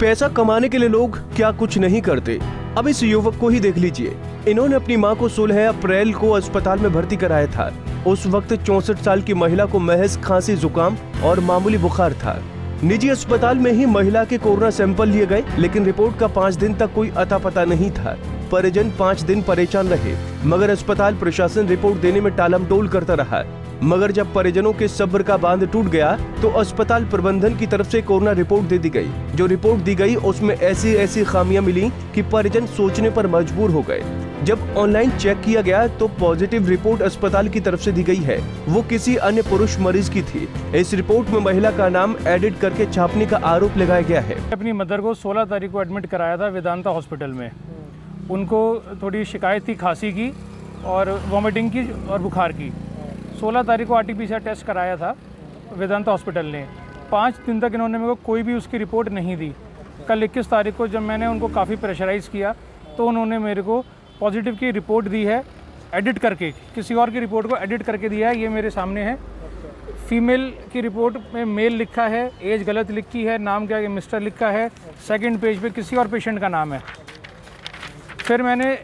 पैसा कमाने के लिए लोग क्या कुछ नहीं करते। अब इस युवक को ही देख लीजिए। इन्होंने अपनी मां को 16 अप्रैल को अस्पताल में भर्ती कराया था। उस वक्त 64 साल की महिला को महज खांसी, जुकाम और मामूली बुखार था। निजी अस्पताल में ही महिला के कोरोना सैंपल लिए गए, लेकिन रिपोर्ट का 5 दिन तक कोई अता पता नहीं था। परिजन 5 दिन परेशान रहे, मगर अस्पताल प्रशासन रिपोर्ट देने में टालमटोल करता रहा। मगर जब परिजनों के सब्र का बांध टूट गया तो अस्पताल प्रबंधन की तरफ से कोरोना रिपोर्ट दे दी गई। जो रिपोर्ट दी गई उसमें ऐसी खामियां मिली कि परिजन सोचने पर मजबूर हो गए। जब ऑनलाइन चेक किया गया तो पॉजिटिव रिपोर्ट अस्पताल की तरफ से दी गई है, वो किसी अन्य पुरुष मरीज की थी। इस रिपोर्ट में महिला का नाम एडिट करके छापने का आरोप लगाया गया है। अपनी मदर को 16 तारीख को एडमिट कराया था वेदांता हॉस्पिटल में। उनको थोड़ी शिकायत थी खांसी की और वॉमिटिंग की और बुखार की। 16 तारीख को RT-PCR टेस्ट कराया था वेदांता हॉस्पिटल ने। 5 दिन तक इन्होंने मेरे को कोई भी उसकी रिपोर्ट नहीं दी। कल 21 तारीख को जब मैंने उनको काफ़ी प्रेशराइज़ किया तो उन्होंने मेरे को पॉजिटिव की रिपोर्ट दी है, एडिट करके, किसी और की रिपोर्ट को एडिट करके दिया है। ये मेरे सामने है। फीमेल की रिपोर्ट में मेल लिखा है, एज गलत लिखी है, नाम क्या है मिस्टर लिखा है, सेकंड पेज पे किसी और पेशेंट का नाम है। फिर मैंने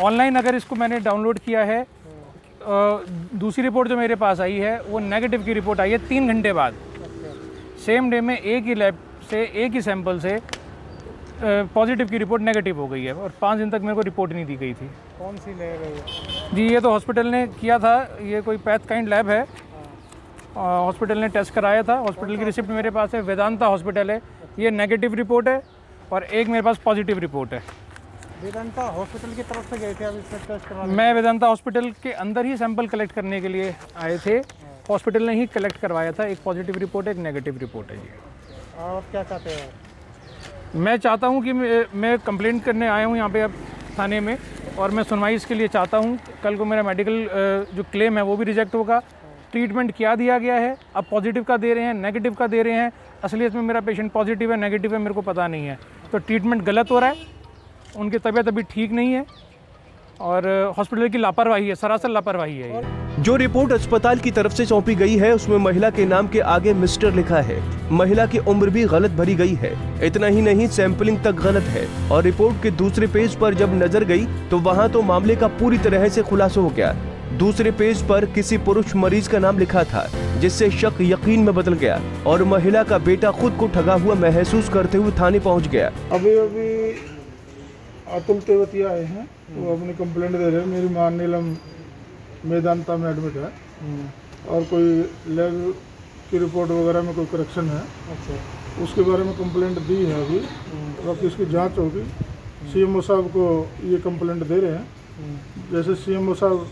ऑनलाइन अगर इसको मैंने डाउनलोड किया है, दूसरी रिपोर्ट जो मेरे पास आई है वो नेगेटिव की रिपोर्ट आई है 3 घंटे बाद। सेम डे में एक ही लैब से, एक ही सैंपल से पॉजिटिव की रिपोर्ट नेगेटिव हो गई है और 5 दिन तक मेरे को रिपोर्ट नहीं दी गई थी। कौन सी लैब है जी? ये तो हॉस्पिटल ने किया था, ये कोई पैथकाइंड लैब है। हॉस्पिटल ने टेस्ट कराया था। हॉस्पिटल की रिसिप्ट मेरे पास है, वेदांता हॉस्पिटल है। ये नेगेटिव रिपोर्ट है और एक मेरे पास पॉजिटिव रिपोर्ट है। वेदांता हॉस्पिटल की तरफ से गए थे अभी टेस्ट करवाने? मैं वेदांता हॉस्पिटल के अंदर ही सैंपल कलेक्ट करने के लिए आए थे। हॉस्पिटल ने ही कलेक्ट करवाया था। एक पॉजिटिव रिपोर्ट है, एक नेगेटिव रिपोर्ट है जी। और क्या चाहते हैं? मैं चाहता हूं कि मैं कंप्लेंट करने आया हूं यहाँ पे अब थाने में, और मैं सुनवाई इसके लिए चाहता हूं। कल को मेरा मेडिकल जो क्लेम है वो भी रिजेक्ट होगा। ट्रीटमेंट क्या दिया गया है, अब पॉजिटिव का दे रहे हैं, नेगेटिव का दे रहे हैं। असलियत में मेरा पेशेंट पॉजिटिव है, नेगेटिव है, मेरे को पता नहीं है। तो ट्रीटमेंट गलत हो रहा है, उनकी तबीयत अभी ठीक नहीं है और हॉस्पिटल की लापरवाही है, सरासर लापरवाही है ये। जो रिपोर्ट अस्पताल की तरफ से सौंपी गई है उसमें महिला के नाम के आगे मिस्टर लिखा है। महिला की उम्र भी गलत भरी गई है। इतना ही नहीं, सैंपलिंग तक गलत है। और रिपोर्ट के दूसरे पेज पर जब नजर गई तो वहाँ तो मामले का पूरी तरह से खुलासा हो गया। दूसरे पेज पर किसी पुरुष मरीज का नाम लिखा था, जिससे शक यकीन में बदल गया और महिला का बेटा खुद को ठगा हुआ महसूस करते हुए थाने पहुँच गया। अभी अतुल तेवतिया आए हैं, वो अपनी कंप्लेंट दे रहे हैं। मेरी मां नीलम वेदांता में एडमिट है और कोई लैब की रिपोर्ट वगैरह में कोई करेक्शन है। अच्छा, उसके बारे में कंप्लेंट दी है अभी, बाकी इसकी जांच होगी। CMO साहब को ये कंप्लेंट दे रहे हैं। जैसे CMO साहब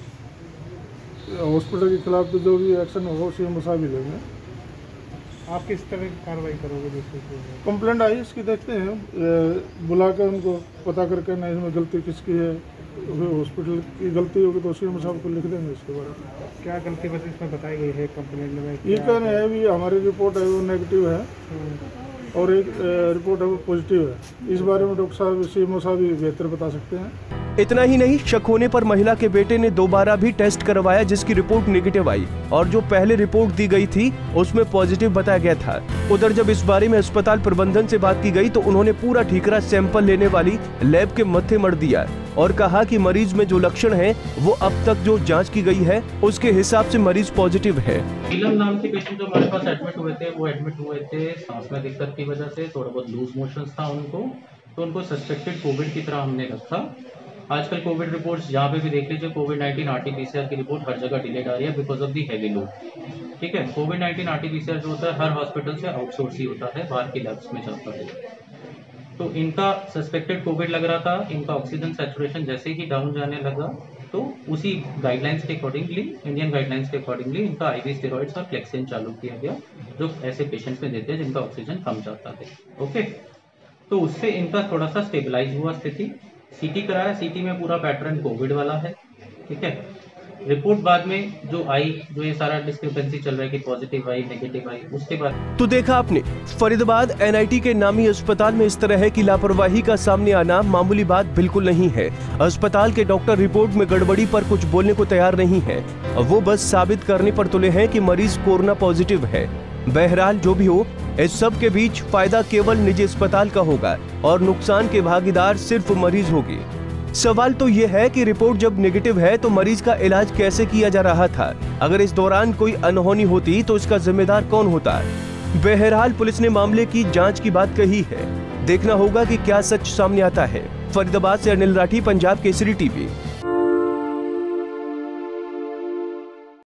हॉस्पिटल के खिलाफ तो जो भी एक्शन होगा CMO साहब ही लेंगे। आप किस तरह की कार्रवाई करोगे? जैसे कंप्लेंट आई इसकी देखते हैं, बुला कर उनको पता करके ना इसमें गलती किसकी है। हॉस्पिटल की गलती होगी तो CMO साहब को लिख देंगे इसके बारे में। क्या गलती बस इसमें बताई गई है कंप्लेंट में? ये कह रहे हैं भी हमारी रिपोर्ट है वो नेगेटिव है और एक रिपोर्ट है वो पॉजिटिव है। इस बारे में डॉक्टर साहब, CMO साहब ही बेहतर बता सकते हैं। इतना ही नहीं, शक होने पर महिला के बेटे ने दोबारा भी टेस्ट करवाया, जिसकी रिपोर्ट नेगेटिव आई और जो पहले रिपोर्ट दी गई थी उसमें पॉजिटिव बताया गया था। उधर जब इस बारे में अस्पताल प्रबंधन से बात की गई तो उन्होंने पूरा ठीकरा सैंपल लेने वाली लैब के मत्थे मढ़ दिया और कहा कि मरीज में जो लक्षण है वो अब तक जो जांच की गई है उसके हिसाब से मरीज पॉजिटिव है। नीलम नाम के पेशेंट जो हमारे पास एडमिट हुए थे, वो एडमिट हुए थे सांस में दिक्कत की वजह से, थोड़ा बहुत लूज मोशंस था उनको, तो उनको सस्पेक्टेड कोविड की तरह हमने रखा। आजकल कोविड रिपोर्ट्स जहाँ पे भी देख लीजिए, कोविड-19 RT-PCR की रिपोर्ट हर जगह डिलेड आ रही है because of the heavy load. ठीक है, कोविड-19 RT-PCR जो होता है हर हॉस्पिटल से आउटसोर्स ही होता है, बाहर की लैब्स में जाता है। तो इनका सस्पेक्टेड कोविड लग रहा था, इनका ऑक्सीजन सैचुरेशन जैसे ही डाउन जाने लगा तो उसी गाइडलाइंस के अकॉर्डिंगली, इंडियन गाइडलाइंस के अकॉर्डिंगली इनका IV स्टेरॉइड्स और फ्लेक्सिन चालू किया गया, जो ऐसे पेशेंट्स में देते हैं जिनका ऑक्सीजन कम जाता है। ओके, तो उससे इनका थोड़ा सा स्टेबलाइज हुआ स्थिति। CT कराया, CT में पूरा पैटर्न कोविड वाला है। ठीक है, रिपोर्ट बाद में जो आई, जो ये सारा डिस्क्रिपेंसी चल रहा है कि पॉजिटिव आई, नेगेटिव आई, उसके बाद तो देखा आपने, फरीदाबाद NIT के नामी अस्पताल में इस तरह की लापरवाही का सामने आना मामूली बात बिल्कुल नहीं है। अस्पताल के डॉक्टर रिपोर्ट में गड़बड़ी पर कुछ बोलने को तैयार नहीं है। वो बस साबित करने पर तुले हैं कि मरीज कोरोना पॉजिटिव है। बहरहाल जो भी हो, इस सब के बीच फायदा केवल निजी अस्पताल का होगा और नुकसान के भागीदार सिर्फ मरीज होगी। सवाल तो ये है कि रिपोर्ट जब नेगेटिव है तो मरीज का इलाज कैसे किया जा रहा था? अगर इस दौरान कोई अनहोनी होती तो इसका जिम्मेदार कौन होता? बहरहाल पुलिस ने मामले की जांच की बात कही है। देखना होगा कि क्या सच सामने आता है। फरीदाबाद से अनिल राठी, पंजाब केसरी टीवी।